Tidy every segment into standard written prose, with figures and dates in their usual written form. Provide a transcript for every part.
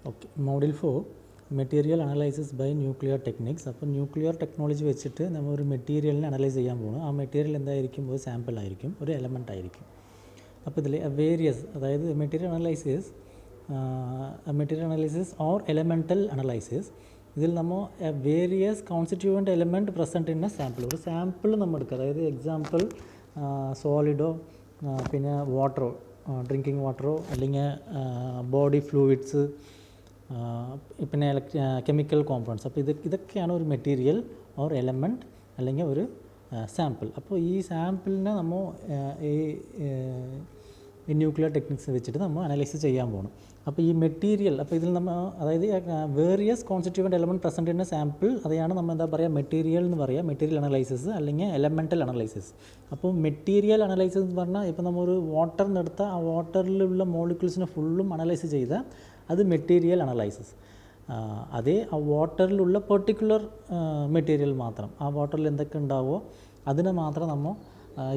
Okay, module 4 material analysis by nuclear techniques. അപ്പോൾ nuclear technology വെച്ചിട്ട് നമ്മൾ ഒരു മെറ്റീരിയലിനെ അനലൈസ് ചെയ്യാൻ പോകുന്നു. ആ മെറ്റീരിയൽ എന്തായിരിക്കും? ഒരു സാമ്പിൾ ആയിരിക്കും, ഒരു എലമെൻ്റ് ആയിരിക്കും. അപ്പോൾ ഇതിൽ വേരിയസ്, അതായത് material analysis or elemental analysis. ഇതിൽ നമ്മൾ various constituent element present in A sample. ഒരു സാമ്പിൾ നമ്മൾ എടുക്കുക, അതായത് എക്സാമ്പിൾ സോളിഡോ, പിന്നെ വാട്ടറോ, ഡ്രിങ്കിങ് വാട്ടറോ, അല്ലെങ്കിൽ ബോഡി ഫ്ലൂയിഡ്സ്, പിന്നെ കെമിക്കൽ കോമ്പൗണ്ട്സ്. അപ്പോൾ ഇതൊക്കെയാണ് ഒരു മെറ്റീരിയൽ ഓർ എലമെൻറ്റ് അല്ലെങ്കിൽ ഒരു സാമ്പിൾ. അപ്പോൾ ഈ സാമ്പിളിനെ നമ്മൾ ഈ ന്യൂക്ലിയർ ടെക്നിക്സ് വെച്ചിട്ട് നമ്മൾ അനലൈസ് ചെയ്യാൻ പോകണം. അപ്പോൾ ഈ മെറ്റീരിയൽ, അപ്പോൾ ഇതിൽ നമ്മൾ, അതായത് വേരിയസ് കോൺസ്റ്റിറ്റ്യൂവൻ്റ് എലമെൻറ്റ് പ്രസൻറ്റ് ചെയ്യുന്ന സാമ്പിൾ, അതെയാണ് നമ്മൾ എന്താ പറയുക, മെറ്റീരിയൽ എന്ന് പറയുക, മെറ്റീരിയൽ അനലൈസിസ് അല്ലെങ്കിൽ എലമെൻ്റൽ അനലൈസിസ്. അപ്പോൾ മെറ്റീരിയൽ അനലൈസിസ് എന്ന് പറഞ്ഞാൽ, ഇപ്പോൾ നമ്മളൊരു വാട്ടറിനെടുത്ത ആ വാട്ടറിലുള്ള മോളിക്യൂൾസിനെ ഫുള്ളും അനലൈസ് ചെയ്താൽ അത് മെറ്റീരിയൽ അനലൈസിസ്. അതേ ആ വാട്ടറിലുള്ള പെർട്ടിക്കുലർ മെറ്റീരിയൽ മാത്രം, ആ വാട്ടറിൽ എന്തൊക്കെ ഉണ്ടാവുമോ അതിനെ മാത്രം നമ്മൾ,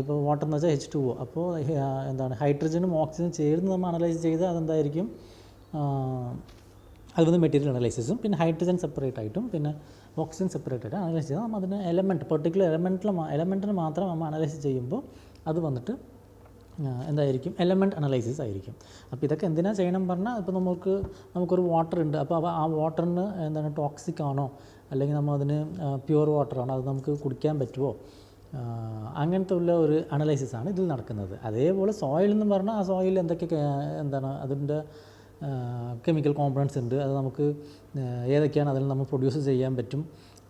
ഇപ്പോൾ വാട്ടർ എന്ന് വെച്ചാൽ H2O, അപ്പോൾ എന്താണ്, ഹൈഡ്രജനും ഓക്സിജനും ചേർന്ന് നമ്മൾ അനലൈസ് ചെയ്താൽ അതെന്തായിരിക്കും, അത് വന്ന് മെറ്റീരിയൽ അനലൈസിസും. പിന്നെ ഹൈഡ്രജൻ സെപ്പറേറ്റ് ആയിട്ടും പിന്നെ ഓക്സിജൻ സെപ്പറേറ്റ് ആയിട്ടും അനലൈസ് ചെയ്താൽ നമ്മൾ അതിന് പെർട്ടിക്കുലർ എലമെൻറ്റിന് മാത്രം നമ്മൾ അനലൈസ് ചെയ്യുമ്പോൾ അത് വന്നിട്ട് എന്തായിരിക്കും, എലമെൻറ്റ് അനലൈസിസ് ആയിരിക്കും. അപ്പോൾ ഇതൊക്കെ എന്തിനാണ് ചെയ്യണം പറഞ്ഞാൽ, ഇപ്പോൾ നമുക്കൊരു വാട്ടർ ഉണ്ട്, അപ്പോൾ ആ വാട്ടറിന് എന്താണ്, ടോക്സിക് ആണോ, അല്ലെങ്കിൽ നമ്മൾ അതിന് പ്യുവർ വാട്ടറാണോ, അത് നമുക്ക് കുടിക്കാൻ പറ്റുമോ, അങ്ങനത്തെ ഉള്ള ഒരു അനലൈസിസാണ് ഇതിൽ നടക്കുന്നത്. അതേപോലെ സോയിൽ എന്ന് പറഞ്ഞാൽ ആ സോയിൽ എന്തൊക്കെ എന്താണ് അതിൻ്റെ കെമിക്കൽ കോമ്പൗണ്ട്സ് ഉണ്ട്, അത് നമുക്ക് ഏതൊക്കെയാണ് അതിൽ നമ്മൾ പ്രൊഡ്യൂസ് ചെയ്യാൻ പറ്റും,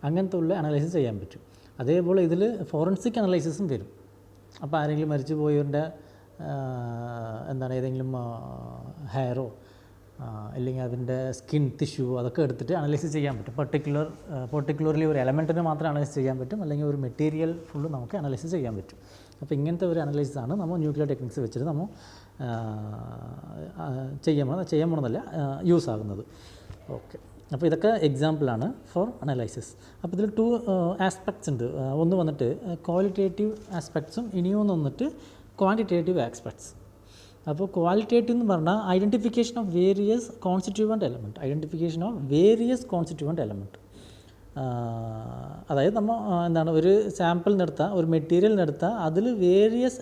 അങ്ങനത്തെ ഉള്ള അനലൈസിസ് ചെയ്യാൻ പറ്റും. അതേപോലെ ഇതിൽ ഫോറൻസിക് അനലൈസിസും വരും. അപ്പോൾ ആരെങ്കിലും മരിച്ചു പോയവരുടെ എന്താണ്, ഏതെങ്കിലും ഹെയറോ അല്ലെങ്കിൽ അതിൻ്റെ സ്കിൻ ടിഷ്യൂ അതൊക്കെ എടുത്തിട്ട് അനലൈസ് ചെയ്യാൻ പറ്റും. പെർട്ടിക്കുലർലി ഒരു എലമെൻറ്റിനെ മാത്രം അനലൈസ് ചെയ്യാൻ പറ്റും, അല്ലെങ്കിൽ ഒരു മെറ്റീരിയൽ ഫുള്ള് നമുക്ക് അനലൈസ് ചെയ്യാൻ പറ്റും. അപ്പോൾ ഇങ്ങനത്തെ ഒരു അനലൈസിസാണ് നമ്മൾ ന്യൂക്ലിയർ ടെക്നിക്സ് വെച്ചിട്ട് നമ്മൾ ചെയ്യാൻ പോകണമെന്നല്ല, യൂസ് ആകുന്നത്. ഓക്കെ, അപ്പോൾ ഇതൊക്കെ എക്സാമ്പിളാണ് ഫോർ അനലൈസിസ്. അപ്പോൾ ഇതിൽ 2 ആസ്പെക്ട്സ് ഉണ്ട്. ഒന്ന് വന്നിട്ട് ക്വാളിറ്റേറ്റീവ് ആസ്പെക്ട്സും, ഇനിയും ഒന്ന് വന്നിട്ട് ക്വാണ്ടിറ്റേറ്റീവ് ആസ്പെക്ട്സ്. അപ്പോൾ ക്വാളിറ്റേറ്റീവ് എന്ന് പറഞ്ഞാൽ identification of various constituent element. അതായത് നമ്മൾ എന്താണ്, ഒരു സാമ്പിളിനെടുത്താൽ, ഒരു മെറ്റീരിയലിനെടുത്താൽ അതിൽ വേരിയസ്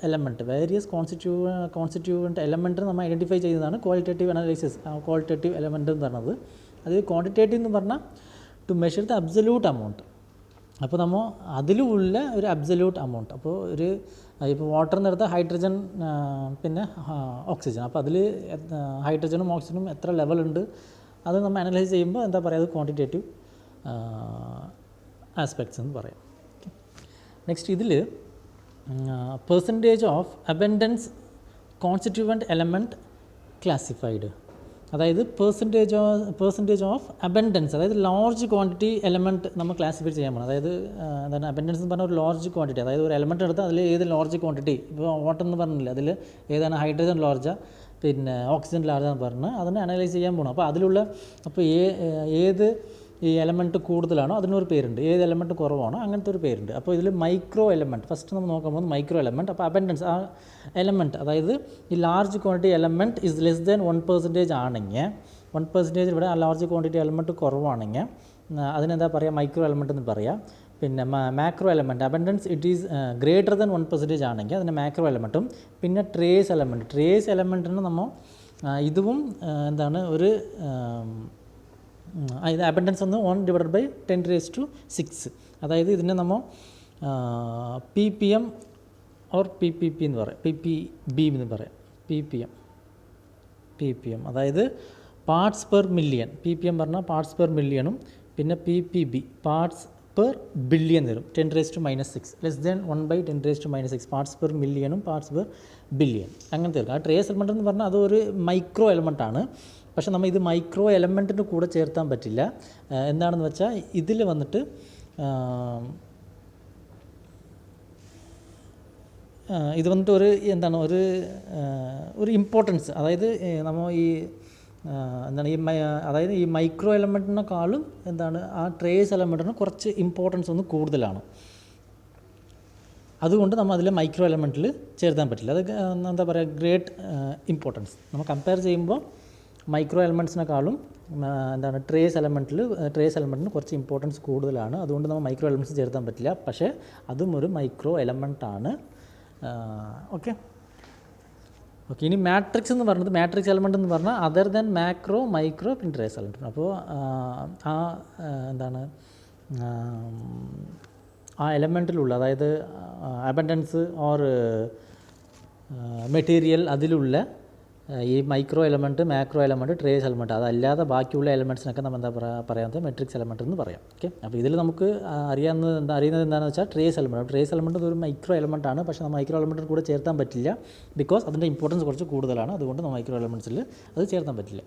കോൺസ്റ്റിറ്റ്യൂവൻ്റ് എലമെൻറ്റിന് നമ്മൾ ഐഡൻറ്റിഫൈ ചെയ്യുന്നതാണ് ക്വാളിറ്റേറ്റീവ് അനലൈസിസ്, ക്വാളിറ്റേറ്റീവ് എലമെൻറ്റ് എന്ന് പറയുന്നത്. അത് ക്വാണ്ടിറ്റേറ്റീവ് എന്ന് പറഞ്ഞാൽ to measure the absolute amount. അപ്പോൾ നമ്മൾ അതിലുള്ള ഒരു അബ്സല്യൂട്ട് എമൗണ്ട്, അപ്പോൾ ഇപ്പോൾ വാട്ടറിനെടുത്താൽ ഹൈഡ്രജൻ പിന്നെ ഓക്സിജൻ, അപ്പോൾ അതിൽ ഹൈഡ്രജനും ഓക്സിജനും എത്ര ലെവലുണ്ട് അത് നമ്മൾ അനലൈസ് ചെയ്യുമ്പോൾ എന്താ പറയുക, അത് ക്വാണ്ടിറ്റേറ്റീവ് ആസ്പെക്ട്സ് എന്ന് പറയാം. നെക്സ്റ്റ് ഇതിൽ percentage of abundance constituent element classified. അതായത് പെർസെൻറ്റേജ് ഓഫ് അബൻഡൻസ്, അതായത് ലാർജ് ക്വാണ്ടിറ്റി എലമെൻറ്റ് നമ്മൾ ക്ലാസിഫൈ ചെയ്യാൻ പോകണം. അതായത് എന്താണ് അബൻഡൻസ് എന്ന് പറഞ്ഞാൽ ഒരു ലാർജ് ക്വാണ്ടിറ്റി, അതായത് ഒരു എലമെൻറ്റ് എടുത്താൽ അതിൽ ഏത് ലാർജ് ക്വാണ്ടിറ്റി, ഇപ്പോൾ വാട്ടർ എന്ന് പറഞ്ഞില്ല, അതിൽ ഏതാണ് ഹൈഡ്രജൻ ലാർജാ പിന്നെ ഓക്സിജൻ ലാർജാന്ന് പറഞ്ഞ് അതിനെ അനലൈസ് ചെയ്യാൻ പോകണം. അപ്പോൾ ഏത് ഈ എലമെൻറ്റ് കൂടുതലാണോ അതിനൊരു പേരുണ്ട്, ഏത് എലമെൻറ്റ് കുറവാണോ അങ്ങനത്തെ ഒരു പേരുണ്ട്. അപ്പോൾ ഇതിൽ മൈക്രോ എലമെൻറ്റ് ഫസ്റ്റ് നമ്മൾ നോക്കാൻ പോകുന്നത് മൈക്രോ എലമെൻറ്റ്. അപ്പോൾ അബൻഡൻസ് ആ എലമെൻറ്റ്, അതായത് ഈ large quantity element is less than 1% ആണെങ്കിൽ, 1% ഇവിടെ ആ ലാർജ് ക്വാണ്ടിറ്റി എലമെൻറ്റ് കുറവാണെങ്കിൽ അതിനെന്താ പറയുക, മൈക്രോ എലമെൻറ്റ് എന്ന് പറയാം. പിന്നെ macro element abundance it is greater than 1% ആണെങ്കിൽ അതിന് മാക്രോ എലമെൻറ്റും. പിന്നെ ട്രേസ് എലമെൻറ്റിന് നമ്മൾ ഇതും എന്താണ് ഒരു ഇത് അബൻഡൻസ് ഒന്ന് 1/10⁶. അതായത് ഇതിനെ നമ്മൾ PPM ഓർ PPP എന്ന് പറയാം, PPB എന്ന് പറയാം, PPM അതായത് പാർട്സ് പെർ മില്യൺ. PPM പറഞ്ഞാൽ പാർട്സ് പെർ മില്യണും, പിന്നെ PPB പാർട്സ് പെർ ബില്യൺ വരും, 10⁻⁻⁶, ലെസ് ദാൻ 1/10⁻⁶, പാർട്സ് പെർ മില്യണും പാർട്സ് പെർ ബില്യൺ അങ്ങനത്തെ വരും. ആ ട്രേസ് എലമെൻറ്റ് എന്ന് പറഞ്ഞാൽ അതൊരു മൈക്രോ എലമെൻറ്റാണ്. പക്ഷേ നമ്മൾ ഇത് മൈക്രോ എലമെൻറ്റിൻ്റെ കൂടെ ചേർത്താൻ പറ്റില്ല. എന്താണെന്ന് വെച്ചാൽ ഇതിൽ വന്നിട്ട് ഇത് വന്നിട്ട് എന്താണ് ഒരു ഇമ്പോർട്ടൻസ്, അതായത് നമ്മൾ അതായത് ഈ മൈക്രോ എലമെൻറ്റിനെക്കാളും എന്താണ് ആ ട്രേസ് എലമെൻറ്റിന് കുറച്ച് ഇമ്പോർട്ടൻസ് ഒന്ന് കൂടുതലാണ്. അതുകൊണ്ട് നമ്മൾ അതിൽ മൈക്രോ എലമെൻറ്റിൽ ചേർത്താൻ പറ്റില്ല. അത് എന്താ പറയുക, ഗ്രേറ്റ് ഇമ്പോർട്ടൻസ്. നമ്മൾ കമ്പയർ ചെയ്യുമ്പോൾ മൈക്രോ എലമെൻറ്റ്സിനെക്കാളും എന്താണ് ട്രേസ് എലമെൻറ്റിന് കുറച്ച് ഇമ്പോർട്ടൻസ് കൂടുതലാണ്. അതുകൊണ്ട് നമ്മൾ മൈക്രോ എലമെൻറ്റ്സ് ചേർത്താൻ പറ്റില്ല. പക്ഷേ അതും ഒരു മൈക്രോ എലമെൻറ്റാണ്. ഓക്കെ. ഇനി മാട്രിക്സ് എന്ന് പറഞ്ഞത്, മാട്രിക്സ് എലമെൻറ്റ് എന്ന് പറഞ്ഞാൽ അതർ ദാൻ മാക്രോ, മൈക്രോ, പിന്നെ ട്രേസ് എലമെൻറ്റ്. അപ്പോൾ എന്താണ് ആ എലമെൻറ്റിലുള്ള, അതായത് അബൻഡൻസ് ഓർ മെറ്റീരിയൽ അതിലുള്ള ഈ micro element, macro element, trace element, അതല്ലാതെ ബാക്കിയുള്ള എലമെൻറ്റ്സിനൊക്കെ നമ്മൾ എന്താ പറയാത്തത് മെട്രിക്സ് എലമെൻറ്റ് എന്ന് പറയാം. ഓക്കെ. അപ്പോൾ ഇതിൽ നമുക്ക് അറിയുന്നത് എന്താണെന്ന് വെച്ചാൽ ട്രേസ് എലമെൻറ്റ്. ട്രേസ് എലമെൻറ്റ് ഒരു മൈക്രോ എലമെൻറ്റ് ആണ്. പക്ഷേ നമ്മൾ മൈക്രോ എലമെൻറ്റിന് കൂടെ ചേർത്താൻ പറ്റില്ല. ബിക്കോസ് അതിൻ്റെ ഇമ്പോർട്ടൻസ് കുറച്ച് കൂടുതലാണ്. അതുകൊണ്ട് നമ്മൾ മൈക്രോ എലമെൻറ്റ്സിൽ അത് ചേർത്താൻ പറ്റില്ല.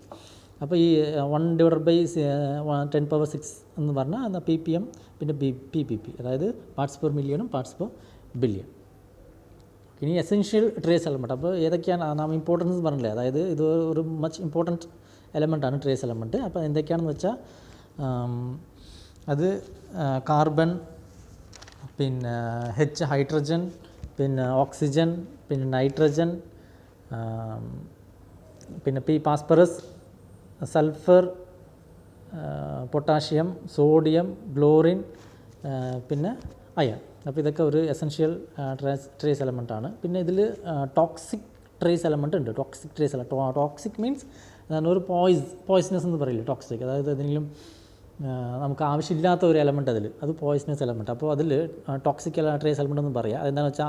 അപ്പോൾ ഈ 1/10⁶ എന്ന് പറഞ്ഞാൽ ppm പിന്നെ ppb, അതായത് പാർട്സ് പെർ മില്യണും പാർട്സ് പെർ ബില്യൺ. ഇനി എസെൻഷ്യൽ ട്രേസ് എലമെൻറ്റ്. അപ്പോൾ ഏതൊക്കെയാണ് നാം ഇമ്പോർട്ടൻസ് പറഞ്ഞില്ലേ, അതായത് ഇത് ഒരു മച്ച് ഇമ്പോർട്ടൻറ്റ് എലമെൻറ്റാണ് ട്രേസ് എലമെൻറ്റ്. അപ്പോൾ എന്തൊക്കെയാണെന്ന് വെച്ചാൽ അത് കാർബൺ, പിന്നെ ഹൈഡ്രജൻ, പിന്നെ ഓക്സിജൻ, പിന്നെ നൈട്രജൻ, പിന്നെ ഫാസ്ഫറസ്, സൾഫർ, പൊട്ടാഷ്യം, സോഡിയം, ക്ലോറിൻ, പിന്നെ അയൺ. അപ്പോൾ ഇതൊക്കെ ഒരു എസെൻഷ്യൽ ട്രേസ് എലമെൻറ്റാണ്. പിന്നെ ഇതിൽ ടോക്സിക് ട്രേസ് എലമെൻറ്റ് ഉണ്ട്. ടോക്സിക് മീൻസ് ഒരു പോയ്സണസ് എന്ന് പറയില്ലേ, ടോക്സിക്. അതായത് എന്തെങ്കിലും നമുക്ക് ആവശ്യമില്ലാത്ത ഒരു എലമെൻറ്റ് അത് പോയ്സണസ് എലമെൻറ്റ്. അപ്പോൾ അതിൽ ടോക്സിക് ട്രേസ് എലമെൻറ്റ് എന്ന് പറയുക. അതെന്താണെന്ന് വെച്ചാൽ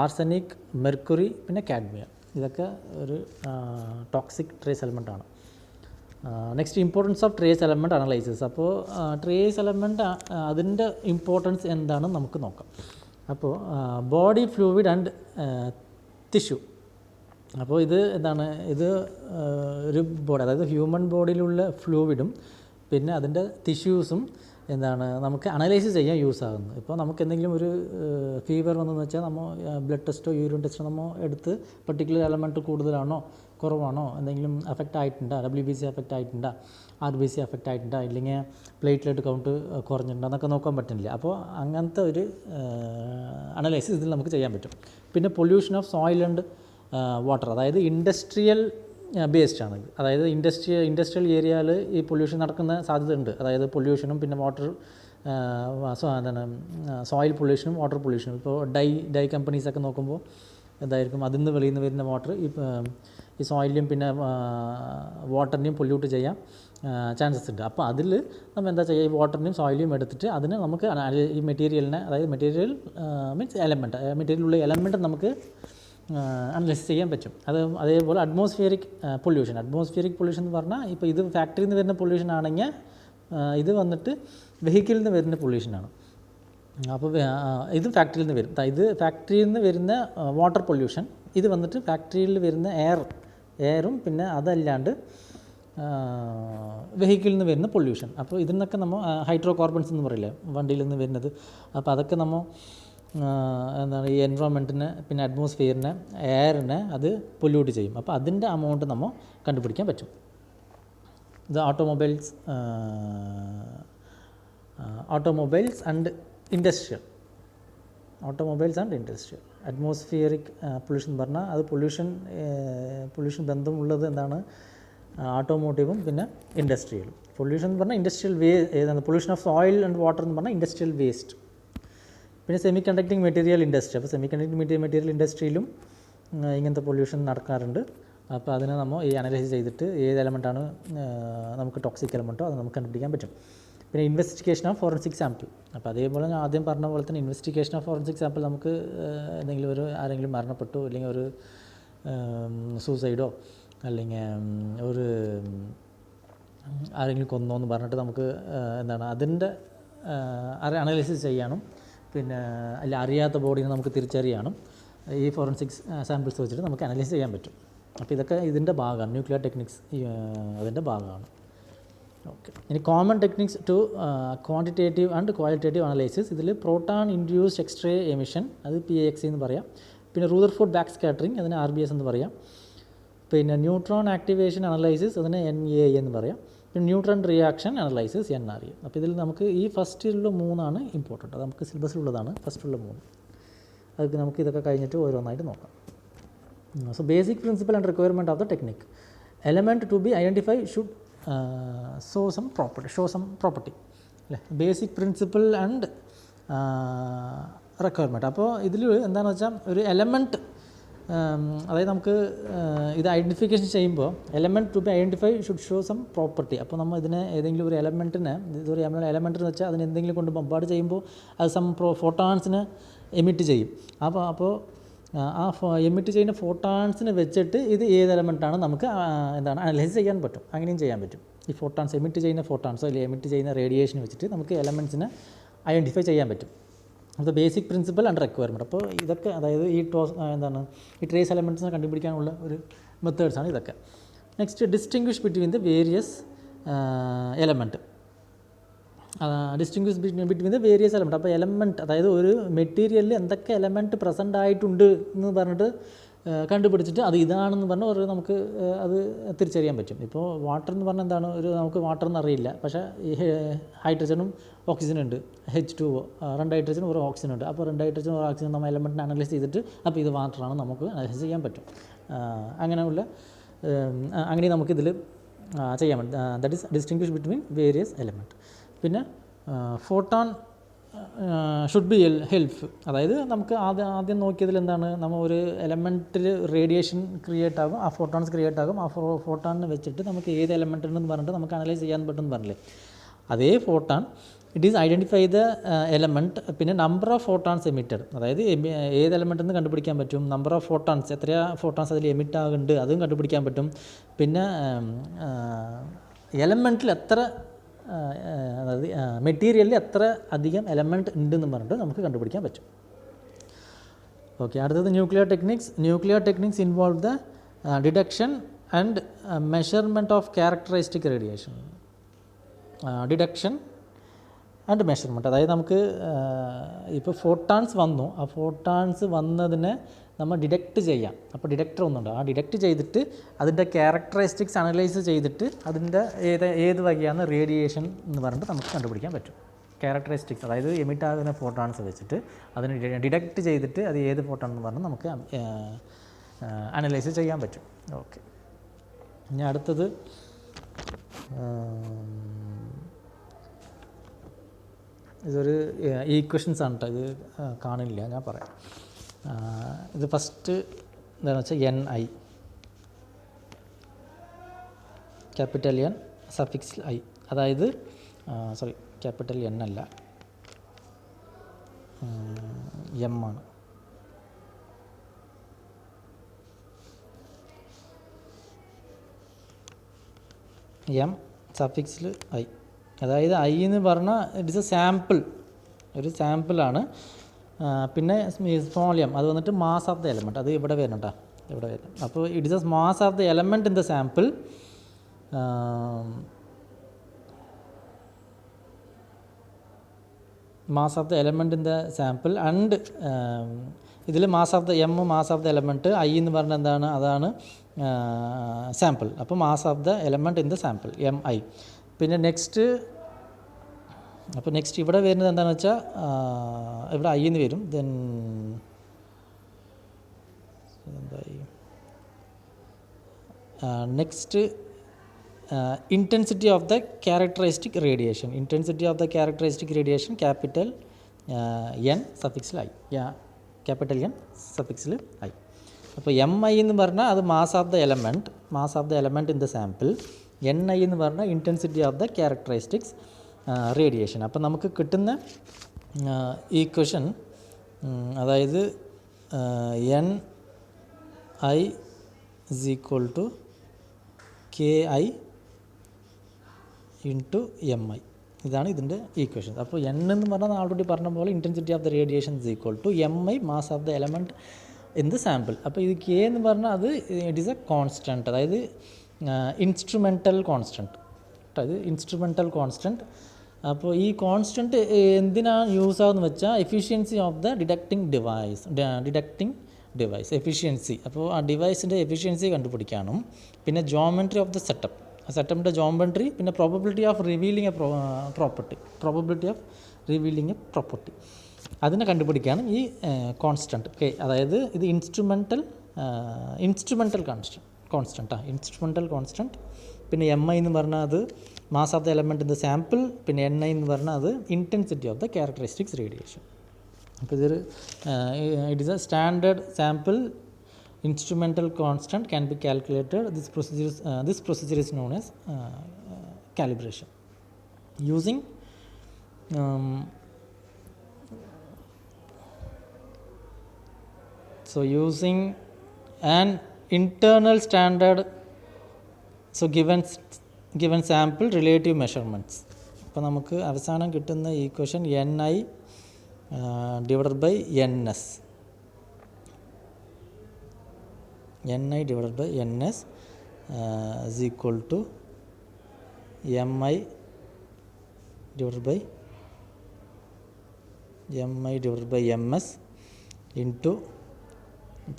ആർസനിക്, മെർക്കുറി, പിന്നെ കാഡ്മിയം. ഇതൊക്കെ ഒരു ടോക്സിക് ട്രേസ് എലമെൻറ്റാണ്. Next, importance of trace element analysis. അപ്പോൾ ട്രേസ് എലമെൻറ്റ് അതിൻ്റെ ഇമ്പോർട്ടൻസ് എന്താണെന്ന് നമുക്ക് നോക്കാം. അപ്പോൾ ബോഡി ഫ്ലൂയിഡ് ആൻഡ് ടിഷ്യൂ. അപ്പോൾ ഇത് എന്താണ്, ഇത് ഒരു ബോഡി, അതായത് ഹ്യൂമൻ ബോഡിയിലുള്ള ഫ്ലൂയിഡും പിന്നെ അതിൻ്റെ ടിഷ്യൂസും എന്താണ് നമുക്ക് അനലൈസ് ചെയ്യാൻ യൂസ് ആകുന്നത്. ഇപ്പോൾ നമുക്ക് എന്തെങ്കിലും ഒരു ഫീവർ വന്നെന്ന് വെച്ചാൽ നമ്മൾ ബ്ലഡ് ടെസ്റ്റോ യൂറിൻ ടെസ്റ്റോ നമ്മൾ എടുത്ത് പർട്ടിക്കുലർ എലമെൻറ്റ് കൂടുതലാണോ കുറവാണോ, എന്തെങ്കിലും അഫക്റ്റ് ആയിട്ടുണ്ടോ, WBC അഫക്റ്റ് ആയിട്ടുണ്ടോ, RBC അഫക്റ്റ് ആയിട്ടുണ്ടോ, ഇല്ലെങ്കിൽ പ്ലേറ്റ്ലെറ്റ് കൗണ്ട് കുറഞ്ഞിട്ടുണ്ടോ എന്നൊക്കെ നോക്കാൻ പറ്റുന്നില്ല. അപ്പോൾ അങ്ങനത്തെ ഒരു അനലൈസിസ് ഇതിൽ നമുക്ക് ചെയ്യാൻ പറ്റും. പിന്നെ pollution of soil and water, അതായത് ഇൻഡസ്ട്രിയൽ ബേസ്ഡ് ആണ്. അതായത് ഇൻഡസ്ട്രിയൽ ഏരിയയിൽ ഈ പൊല്യൂഷൻ നടക്കുന്ന സാധ്യത ഉണ്ട്. അതായത് പൊല്യൂഷനും പിന്നെ വാട്ടർ, എന്താണ് സോയിൽ പൊല്യൂഷനും വാട്ടർ പൊല്യൂഷനും. ഇപ്പോൾ ഡൈ കമ്പനീസൊക്കെ നോക്കുമ്പോൾ എന്തായിരിക്കും, അതിൽ നിന്ന് വെളിയിൽ നിന്ന് വരുന്ന വാട്ടർ ഈ സോയിലിനെയും പിന്നെ വാട്ടറിനെയും പൊല്യൂട്ട് ചെയ്യാൻ ചാൻസസ് ഉണ്ട്. അപ്പോൾ അതിൽ നമ്മൾ എന്താ ചെയ്യുക, ഈ വാട്ടറിനെയും സോയിലിനെയും എടുത്തിട്ട് അതിനെ നമുക്ക് ഈ മെറ്റീരിയലിനെ, അതായത് മെറ്റീരിയൽ മീൻസ് മെറ്റീരിയലുള്ള എലമെൻറ്റ് നമുക്ക് അനലൈസ് ചെയ്യാൻ പറ്റും. അതേപോലെ അറ്റ്മോസ്ഫിയറിക് പൊല്യൂഷൻ എന്ന് പറഞ്ഞാൽ ഇപ്പോൾ ഇത് ഫാക്ടറിയിൽ നിന്ന് വരുന്ന പൊല്യൂഷൻ ആണെങ്കിൽ ഇത് വന്നിട്ട് വെഹിക്കിളിൽ നിന്ന് വരുന്ന പൊല്യൂഷനാണ്. അപ്പോൾ ഇത് ഫാക്ടറിയിൽ നിന്ന് വരും. ഇത് ഫാക്ടറിയിൽ നിന്ന് വരുന്ന വാട്ടർ പൊല്യൂഷൻ, ഇത് വന്നിട്ട് ഫാക്ടറിയിൽ വരുന്ന എയറും പിന്നെ അതല്ലാണ്ട് വെഹിക്കിളിൽ നിന്ന് വരുന്ന പൊല്യൂഷൻ. അപ്പോൾ ഇതിനൊക്കെ നമ്മൾ ഹൈഡ്രോ കാർബൺസ് എന്ന് പറയില്ലേ, വണ്ടിയിൽ നിന്ന് വരുന്നത്. അപ്പോൾ അതൊക്കെ നമ്മൾ എന്താണ് ഈ എൻവയോൺമെൻറ്റിനെ പിന്നെ അറ്റ്മോസ്ഫിയറിനെ എയറിനെ അത് പൊല്യൂട്ട് ചെയ്യും. അപ്പോൾ അതിൻ്റെ എമൗണ്ട് നമ്മൾ കണ്ടുപിടിക്കാൻ പറ്റും. ഇത് automobiles and industrial. Atmospheric pollution പറഞ്ഞാൽ അത് പൊല്യൂഷൻ ബന്ധമുള്ളത് എന്താണ്, ഓട്ടോമോട്ടീവും പിന്നെ ഇൻഡസ്ട്രിയലും. പൊല്യൂഷൻ എന്ന് പറഞ്ഞാൽ industrial pollution of soil and water എന്ന് പറഞ്ഞാൽ ഇൻഡസ്ട്രിയൽ വേസ്റ്റ്. പിന്നെ സെമി കണ്ടക്ടിങ് മെറ്റീരിയൽ ഇൻഡസ്ട്രി. അപ്പോൾ സെമി കണ്ടക്ടിങ് മെറ്റീരിയൽ ഇൻഡസ്ട്രിയിലും ഇങ്ങനത്തെ പൊല്യൂഷൻ നടക്കാറുണ്ട്. അപ്പോൾ അതിനെ നമ്മൾ ഈ അനലൈസ് ചെയ്തിട്ട് ഏത് എലമെൻറ്റാണ് നമുക്ക് ടോക്സിക് എലമെൻറ്റോ അത് നമുക്ക് കണ്ടുപിടിക്കാൻ പറ്റും. പിന്നെ ഇൻവെസ്റ്റിഗേഷൻ ഓഫ് ഫോറൻസിക് സാമ്പിൾ. അപ്പോൾ അതേപോലെ ഞാൻ ആദ്യം പറഞ്ഞ പോലെ തന്നെ ഇൻവെസ്റ്റിഗേഷൻ ഓഫ് ഫോറൻസിക് സാമ്പിൾ നമുക്ക് എന്തെങ്കിലും ആരെങ്കിലും മരണപ്പെട്ടു, അല്ലെങ്കിൽ ഒരു സൂസൈഡോ അല്ലെങ്കിൽ ആരെങ്കിലും കൊന്നോ എന്ന് പറഞ്ഞിട്ട് നമുക്ക് എന്താണ് അതിൻ്റെ അനലൈസിസ് ചെയ്യാനും പിന്നെ അറിയാത്ത ബോഡീനെ നമുക്ക് തിരിച്ചറിയാനും ഈ ഫോറൻസിക് സാമ്പിൾസ് വെച്ചിട്ട് നമുക്ക് അനലൈസ് ചെയ്യാൻ പറ്റും. അപ്പോൾ ഇതൊക്കെ ഇതിൻ്റെ ഭാഗമാണ്, ന്യൂക്ലിയർ ടെക്നിക്സ് അതിൻ്റെ ഭാഗമാണ്. ഓക്കെ. ഇനി common techniques to quantitative and qualitative analysis. ഇതിൽ പ്രോട്ടോൺ ഇൻഡ്യൂസ്ഡ് എക്സ്റേ എമിഷൻ, അത് PAXE എന്ന് പറയാം. പിന്നെ റൂദർഫോർഡ് ബാക്ക് സ്കാറ്ററിങ്, അതിന് RBS എന്ന് പറയാം. പിന്നെ ന്യൂട്രോൺ ആക്ടിവേഷൻ അനലൈസിസ്, അതിന് NAA എന്ന് പറയാം. പിന്നെ ന്യൂട്രോൺ റിയാക്ഷൻ അനലൈസിസ് NRA. അപ്പോൾ ഇതിൽ നമുക്ക് ഈ ഫസ്റ്റിലുള്ള 3 ഇമ്പോർട്ടൻറ്റ്. അത് നമുക്ക് സിലബസിലുള്ളതാണ് ഫസ്റ്റുള്ള 3. അതൊക്കെ നമുക്ക് ഇതൊക്കെ കഴിഞ്ഞിട്ട് ഓരോന്നായിട്ട് നോക്കാം. So basic principal and requirement of the technique. Element to be identify should show some property അല്ലേ, ബേസിക് പ്രിൻസിപ്പിൾ ആൻഡ് റിക്വയർമെൻറ്റ്. അപ്പോൾ ഇതിൽ എന്താണെന്ന് വെച്ചാൽ ഒരു എലമെൻറ്റ്, അതായത് നമുക്ക് ഇത് ഐഡൻറ്റിഫിക്കേഷൻ ചെയ്യുമ്പോൾ element to be identify should show some property. അപ്പോൾ നമ്മൾ ഇതിനെ ഏതെങ്കിലും ഒരു എലമെൻറ്റിനെ, ഇതൊരു എലമെൻറ്റ് വെച്ചാൽ അതിന് എന്തെങ്കിലും കൊണ്ട് ബോംബാർഡ് ചെയ്യുമ്പോൾ അത് സം ഫോട്ടോൺസിന് എമിറ്റ് ചെയ്യും. അപ്പോൾ ആ എമിറ്റ് ചെയ്യുന്ന ഫോട്ടോൺസിനെ വെച്ചിട്ട് ഇത് ഏത് എലമെൻറ്റാണ് നമുക്ക് എന്താണ് അനലൈസ് ചെയ്യാൻ പറ്റും. അങ്ങനെയും ചെയ്യാൻ പറ്റും. ഈ ഫോട്ടോൺസ് എമിറ്റ് ചെയ്യുന്ന ഫോട്ടോൺസോ അല്ലെങ്കിൽ എമിറ്റ് ചെയ്യുന്ന റേഡിയേഷൻ വെച്ചിട്ട് നമുക്ക് എലമെൻറ്റ്സിനെ ഐഡൻറ്റിഫൈ ചെയ്യാൻ പറ്റും. അത് ബേസിക് പ്രിൻസിപ്പൽ ആൻഡ് റിക്വയർമെൻറ്റ്. അപ്പോൾ ഇതൊക്കെ അതായത് ഈ ട്രേസ് എലമെൻറ്റ്സിനെ കണ്ടുപിടിക്കാനുള്ള ഒരു മെത്തേഡ്സാണ് ഇതൊക്കെ. Next, distinguish between the various element. Distinguish between the various element. അപ്പോൾ എലമെൻറ്റ്, അതായത് ഒരു മെറ്റീരിയലിൽ എന്തൊക്കെ എലമെൻറ്റ് പ്രസൻ്റ് ആയിട്ടുണ്ട് എന്ന് പറഞ്ഞിട്ട് കണ്ടുപിടിച്ചിട്ട് അത് ഇതാണെന്ന് പറഞ്ഞാൽ നമുക്ക് അത് തിരിച്ചറിയാൻ പറ്റും. ഇപ്പോൾ വാട്ടർ എന്ന് പറഞ്ഞാൽ എന്താണ്, നമുക്ക് വാട്ടർ എന്ന് അറിയില്ല, പക്ഷേ ഈ ഹൈഡ്രജനും ഓക്സിജനും ഉണ്ട്, H2O, 2 ഹൈഡ്രജനും 1 ഓക്സിജൻ ഉണ്ട്. അപ്പോൾ 2 ഹൈഡ്രജനും 1 ഓക്സിജൻ നമ്മൾ എലമെൻറ്റിനെ അനലൈസ് ചെയ്തിട്ട് അപ്പോൾ ഇത് വാട്ടറാണ് നമുക്ക് അനലൈസ് ചെയ്യാൻ പറ്റും. അങ്ങനെ നമുക്കിതിൽ ചെയ്യാൻ പറ്റും. That is distinguish between various element. പിന്നെ ഫോട്ടോൺ ഷുഡ് ബി ഹെൽപ്പ്. അതായത് നമുക്ക് ആദ്യം നോക്കിയതിൽ എന്താണ്, നമ്മൾ ഒരു എലമെൻറ്റിൽ റേഡിയേഷൻ ക്രിയേറ്റ് ആകും, ആ ഫോട്ടോൺസ് ക്രിയേറ്റ് ആകും. ആ ഫോട്ടോണിനെ വെച്ചിട്ട് നമുക്ക് ഏത് എലമെൻറ്റ് ഉണ്ടെന്ന് പറഞ്ഞിട്ട് നമുക്ക് അനലൈസ് ചെയ്യാൻ പറ്റുമെന്ന് പറഞ്ഞില്ലേ. അതേ photon it is identify the element, പിന്നെ നമ്പർ ഓഫ് ഫോട്ടോൺസ് എമിറ്റഡ്, അതായത് ഏത് എലമെൻറ്റ് എന്ന് കണ്ടുപിടിക്കാൻ പറ്റും, നമ്പർ ഓഫ് ഫോട്ടോൺസ്, എത്ര ഫോട്ടോൺസ് അതിൽ എമിറ്റ് ആകുന്നുണ്ട് അതും കണ്ടുപിടിക്കാൻ പറ്റും. പിന്നെ എലമെൻറ്റിൽ എത്ര, അതായത് മെറ്റീരിയലിൽ എത്ര അധികം എലമെൻറ്റ് ഉണ്ടെന്ന് പറഞ്ഞിട്ട് നമുക്ക് കണ്ടുപിടിക്കാൻ പറ്റും. ഓക്കെ, അടുത്തത് nuclear techniques. Nuclear techniques involve the deduction and measurement of characteristic radiation. Deduction and measurement, അതായത് നമുക്ക് ഇപ്പോൾ ഫോട്ടോൺസ് വന്നു, ആ ഫോട്ടോൺസ് വന്നതിനെ നമ്മൾ ഡിറ്റക്റ്റ് ചെയ്യാം. അപ്പോൾ ഡിറ്റക്ടർ ഒന്നുണ്ട്, ആ ഡിറ്റക്റ്റ് ചെയ്തിട്ട് അതിൻ്റെ ക്യാരക്ടറിസ്റ്റിക്സ് അനലൈസ് ചെയ്തിട്ട് അതിൻ്റെ ഏത് വകയാണ് റേഡിയേഷൻ എന്ന് പറഞ്ഞിട്ട് നമുക്ക് കണ്ടുപിടിക്കാൻ പറ്റും. ക്യാരക്ടറിസ്റ്റിക്സ്, അതായത് എമിറ്റ് ആകുന്ന ഫോട്ടോൺസ് വെച്ചിട്ട് അതിന് ഡിറ്റക്റ്റ് ചെയ്തിട്ട് അത് ഏത് ഫോട്ടോൺ എന്ന് പറഞ്ഞാൽ നമുക്ക് അനലൈസ് ചെയ്യാൻ പറ്റും. ഓക്കെ, ഇനി അടുത്തത് ഇതൊരു ഈക്വേഷൻസ് ആണ് കേട്ടോ, ഇത് കാണില്ല, ഞാൻ പറയാം. ഇത് ഫസ്റ്റ് എന്താണെന്ന് വെച്ചാൽ NI, capital N suffix I, അതായത് ക്യാപിറ്റൽ N അല്ല, M ആണ്. M സഫിക്സിൽ I, അതായത് I എന്ന് പറഞ്ഞാൽ ഇറ്റ് ഇസ് എ സാമ്പിൾ, ഒരു സാമ്പിളാണ്. പിന്നെ സ്മോൾ m അത് വന്നിട്ട് മാസ് ഓഫ് ദ എലമെൻറ്റ്, അത് ഇവിടെ വരുന്നുണ്ടോ, ഇവിടെ വരും. അപ്പോൾ it is a mass of the element in the sample. Mass of the element in the sample and ഇതിൽ mass of the mass of the element, I എന്ന് പറഞ്ഞാൽ എന്താണ്, അതാണ് സാമ്പിൾ. അപ്പോൾ mass of the element in the sample MI. പിന്നെ next ഇവിടെ വരുന്നത് എന്താണെന്ന് വെച്ചാൽ ഇവിടെ I എന്ന് വരും. ദെൻ എന്തായി, next intensity of the characteristic radiation. Intensity of the characteristic radiation capital N സഫിക്സിൽ I, capital N സഫിക്സിൽ I. അപ്പോൾ MI എന്ന് പറഞ്ഞാൽ അത് mass of the element in the sample. NI എന്ന് പറഞ്ഞാൽ intensity of the characteristics radiation. അപ്പോൾ നമുക്ക് കിട്ടുന്ന equation, അതായത് NI is equal to KI into MI, ഇതാണ് ഇതിൻ്റെ ഈക്വേഷൻ. അപ്പോൾ N എന്ന് പറഞ്ഞാൽ ആൾറെഡി പറഞ്ഞ പോലെ intensity of the radiation is equal to MI mass of the element in the sample. അപ്പോൾ ഇത് K എന്ന് പറഞ്ഞാൽ അത് ഇറ്റ് ഈസ് എ കോൺസ്റ്റൻറ്റ്, അതായത് ഇൻസ്ട്രുമെൻ്റൽ കോൺസ്റ്റൻറ്റ്. അത് ഇൻസ്ട്രുമെൻ്റൽ കോൺസ്റ്റൻറ്റ്. അപ്പോൾ ഈ കോൺസ്റ്റൻറ്റ് എന്തിനാണ് യൂസ് ആകുന്നത് വെച്ചാൽ efficiency of the detecting device efficiency. അപ്പോൾ ആ ഡിവൈസിൻ്റെ എഫിഷ്യൻസി കണ്ടുപിടിക്കാനും, പിന്നെ ജോമെട്രി ഓഫ് ദ സെറ്റപ്പിൻ്റെ ജോമെട്രി, പിന്നെ probability of revealing A property, അതിനെ കണ്ടുപിടിക്കാനും ഈ കോൺസ്റ്റൻറ്റ് K, അതായത് ഇത് ഇൻസ്ട്രുമെൻ്റൽ കോൺസ്റ്റൻറ്റ് ഇൻസ്ട്രുമെൻ്റൽ കോൺസ്റ്റൻറ്റ്. പിന്നെ എം ഐ എന്ന് പറഞ്ഞാൽ അത് mass of the element in the sample. പിന്നെ എൻ ഐ എന്ന് പറഞ്ഞാൽ അത് intensity of the characteristics radiation. അപ്പോൾ ഇതൊരു it is A standard sample instrumental constant can be calculated. This procedure is known as calibration using using an internal standard. So given sample relative measurements. അപ്പോൾ നമുക്ക് അവസാനം കിട്ടുന്ന equation N I divided by N S. Ni divided by Ns is equal to Mi divided by Ms into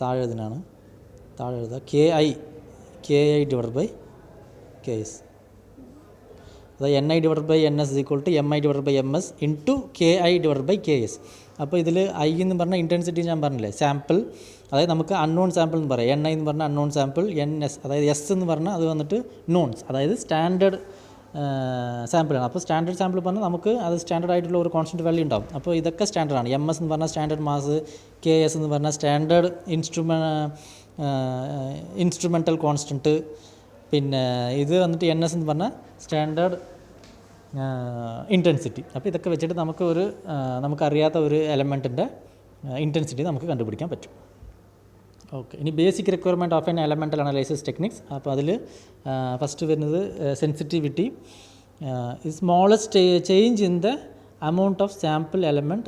താഴെ എഴുതുക Ki divided by Ks. അതായത് Ni divided by Ns is equal to Mi divided by Ms into Ki divided by Ks. അപ്പോൾ ഇതിൽ I എന്ന് പറഞ്ഞാൽ intensity ഞാൻ പറഞ്ഞില്ലേ, sample, അതായത് നമുക്ക് അൺനോൺ സാമ്പിൾ എന്ന് പറയാം. എൻ ഐ എന്ന് പറഞ്ഞാൽ അൺനോൺ സാമ്പിൾ, എൻ എസ് അതായത് എസ് എന്ന് പറഞ്ഞാൽ അത് വന്നിട്ട് നോൺസ്, അതായത് സ്റ്റാൻഡേർഡ് സാമ്പിളാണ്. അപ്പോൾ സ്റ്റാൻഡേർഡ് സാമ്പിൾ പറഞ്ഞാൽ നമുക്ക് അത് സ്റ്റാൻഡേർഡ് ആയിട്ടുള്ള ഒരു കോൺസ്റ്റൻറ്റ് വാല്യൂ ഉണ്ടാവും. അപ്പോൾ ഇതൊക്കെ സ്റ്റാൻഡേർഡാണ്. എം എസ് എന്ന് പറഞ്ഞാൽ സ്റ്റാൻഡേർഡ് മാസ്, കെ എസ് എന്ന് പറഞ്ഞാൽ സ്റ്റാൻഡേർഡ് ഇൻസ്ട്രുമെൻ്റൽ കോൺസ്റ്റൻറ്റ്. പിന്നെ ഇത് വന്നിട്ട് എൻ എസ് എന്ന് പറഞ്ഞാൽ സ്റ്റാൻഡേർഡ് ഇൻറ്റൻസിറ്റി. അപ്പോൾ ഇതൊക്കെ വെച്ചിട്ട് നമുക്കറിയാത്ത ഒരു എലമെൻറ്റിൻ്റെ ഇൻറ്റൻസിറ്റി നമുക്ക് കണ്ടുപിടിക്കാൻ പറ്റും. ഓക്കെ, ഇനി basic requirement of N elemental analysis techniques. അപ്പോൾ അതിൽ ഫസ്റ്റ് വരുന്നത് sensitivity. Smallest change in the amount of sample element,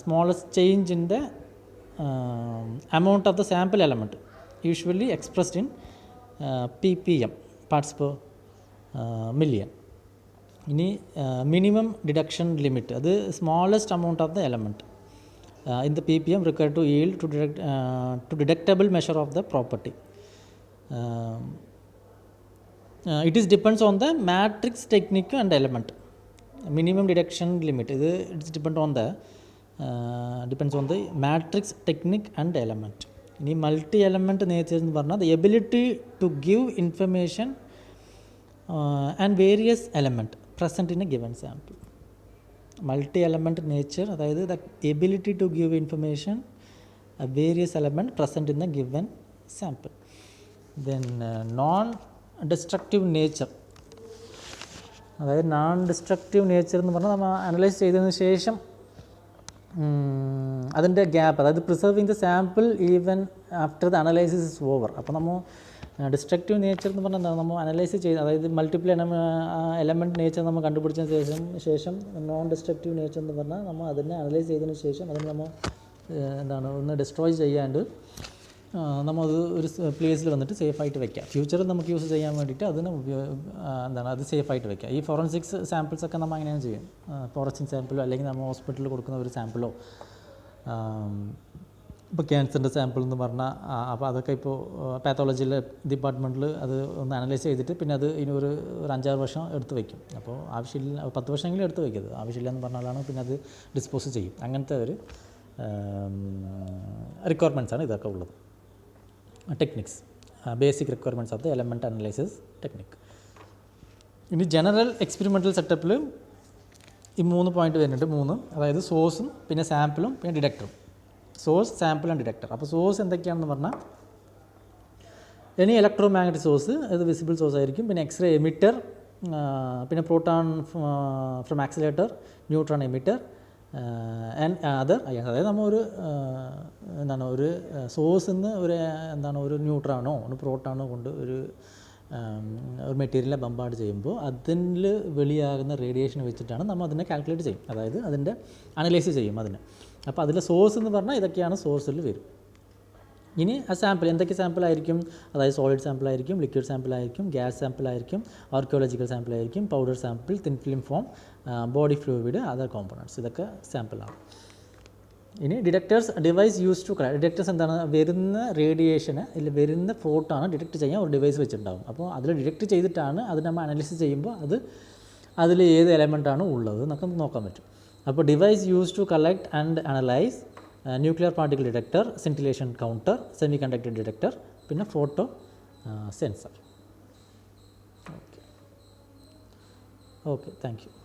smallest change in the amount of the sample element, usually expressed in ppm, parts per million. ഇനി minimum deduction limit, അത് smallest amount of the element in the ppm required to yield to detectable measure of the property. It is depends on the matrix technique and element. Minimum deduction limit, ഇത് it's depends on the matrix technique and element. ഇനി multi element nature എന്ന് പറഞ്ഞാൽ the ability to give information and various element present in a given sample. Multi element nature, അതായത് the ability to give information various element present in a given sample. Then non destructive nature, അതായത് non destructive nature എന്ന് പറഞ്ഞാൽ നമ്മൾ analyse ചെയ്തതിന് ശേഷം അതിൻ്റെ gap, അതായത് preserving the sample even after the analysis is over. അപ്പോൾ നമ്മൾ ഡിസ്ട്രക്റ്റീവ് നേച്ചർ എന്ന് പറഞ്ഞാൽ എന്താണ്, നമ്മൾ അനലൈസ് ചെയ്ത്, അതായത് മൾട്ടിപ്പിൾ എലമെൻറ്റ് നേച്ചർ നമ്മൾ കണ്ടുപിടിച്ചതിന് ശേഷം നോൺ ഡിസ്ട്രക്റ്റീവ് നേച്ചർ എന്ന് പറഞ്ഞാൽ നമ്മൾ അതിനെ അനലൈസ് ചെയ്തതിന് ശേഷം അതിന് നമ്മൾ ഒന്ന് ഡിസ്ട്രോയ് ചെയ്യാണ്ട് നമ്മളത് ഒരു പ്ലേസിൽ വന്നിട്ട് സേഫായിട്ട് വെക്കുക. ഫ്യൂച്ചറിൽ നമുക്ക് യൂസ് ചെയ്യാൻ വേണ്ടിയിട്ട് അതിന് അത് സേഫായിട്ട് വെക്കുക. ഈ ഫോറൻസിക്സ് സാമ്പിൾസൊക്കെ നമ്മൾ അങ്ങനെയാണ് ചെയ്യും. ഫോറൻസിക് സാമ്പിളോ അല്ലെങ്കിൽ നമ്മൾ ഹോസ്പിറ്റലിൽ കൊടുക്കുന്ന ഒരു സാമ്പിളോ, ഇപ്പോൾ ക്യാൻസറിൻ്റെ സാമ്പിൾ എന്ന് പറഞ്ഞാൽ, അപ്പോൾ അതൊക്കെ ഇപ്പോൾ പാത്തോളജിയിലെ ഡിപ്പാർട്ട്മെൻറ്റിൽ അത് ഒന്ന് അനലൈസ് ചെയ്തിട്ട് പിന്നെ അത് ഇനി ഒരു 5-6 വർഷം എടുത്ത് വയ്ക്കും. അപ്പോൾ ആവശ്യമില്ല 10 വർഷമെങ്കിലും എടുത്ത് വയ്ക്കും. അത് ആവശ്യമില്ല എന്ന് പറഞ്ഞാലാണ് പിന്നെ അത് ഡിസ്പോസ് ചെയ്യും. അങ്ങനത്തെ ഒരു റിക്വയർമെൻറ്റ്സാണ് ഇതൊക്കെ ഉള്ളത്. Techniques, basic requirements of the element analysis technique. ഇനി ജനറൽ എക്സ്പെരിമെൻ്റൽ സെറ്റപ്പിൽ ഈ 3 പോയിൻ്റ് വരുന്നുണ്ട്. 3, അതായത് സോഴ്സും പിന്നെ സാമ്പിളും പിന്നെ ഡിറ്റക്ടറും. Source, sample and detector. അപ്പോൾ സോഴ്സ് എന്തൊക്കെയാണെന്ന് പറഞ്ഞാൽ, ഇനി ഇലക്ട്രോ മാഗ്നറ്റിക് സോഴ്സ്, അത് വിസിബിൾ സോഴ്സ് ആയിരിക്കും. പിന്നെ എക്സ്റേ എമിറ്റർ, പിന്നെ proton from accelerator, neutron emitter and other. അതായത് നമ്മൾ ഒരു സോഴ്സിൽ നിന്ന് ഒരു ന്യൂട്രോണോ ഒരു പ്രോട്ടോണോ കൊണ്ട് ഒരു മെറ്റീരിയലിനെ ബമ്പാർഡ് ചെയ്യുമ്പോൾ അതിൽ വെളിയാകുന്ന റേഡിയേഷൻ വെച്ചിട്ടാണ് നമ്മൾ അതിനെ കാൽക്കുലേറ്റ് ചെയ്യും, അതായത് അതിൻ്റെ അനലൈസ് ചെയ്യും അതിനെ. അപ്പോൾ അതിലെ സോഴ്സ് എന്ന് പറഞ്ഞാൽ ഇതൊക്കെയാണ് സോഴ്സിൽ വരും. ഇനി ആ സാമ്പിൾ എന്തൊക്കെ സാമ്പിളായിരിക്കും, അതായത് സോളിഡ് സാമ്പിളായിരിക്കും, ലിക്വിഡ് സാമ്പിളായിരിക്കും, ഗ്യാസ് സാമ്പിളായിരിക്കും, ആർക്കിയോളജിക്കൽ സാമ്പിളായിരിക്കും, powder sample, thin film form, body fluid, other components, ഇതൊക്കെ സാമ്പിളാണ്. ഇനി detectors, device use to collect. Detectors എന്താണ്, വരുന്ന റേഡിയേഷന് ഇല്ല വരുന്ന ഫോട്ടോണ് ഡിറ്റക്ട് ചെയ്യാൻ ഒരു ഡിവൈസ് വെച്ചിട്ടുണ്ടാകും. അപ്പോൾ അതിൽ ഡിറ്റക്ട് ചെയ്തിട്ടാണ് അത് നമ്മൾ അനലൈസ് ചെയ്യുമ്പോൾ അതിൽ ഏത് എലമെൻറ്റാണ് ഉള്ളത് എന്നൊക്കെ നോക്കാൻ പറ്റും. അപ്പോൾ device use to collect and analyse, nuclear particle detector, scintillation counter, semiconductor detector, പിന്നെ photo sensor. Okay, thank U.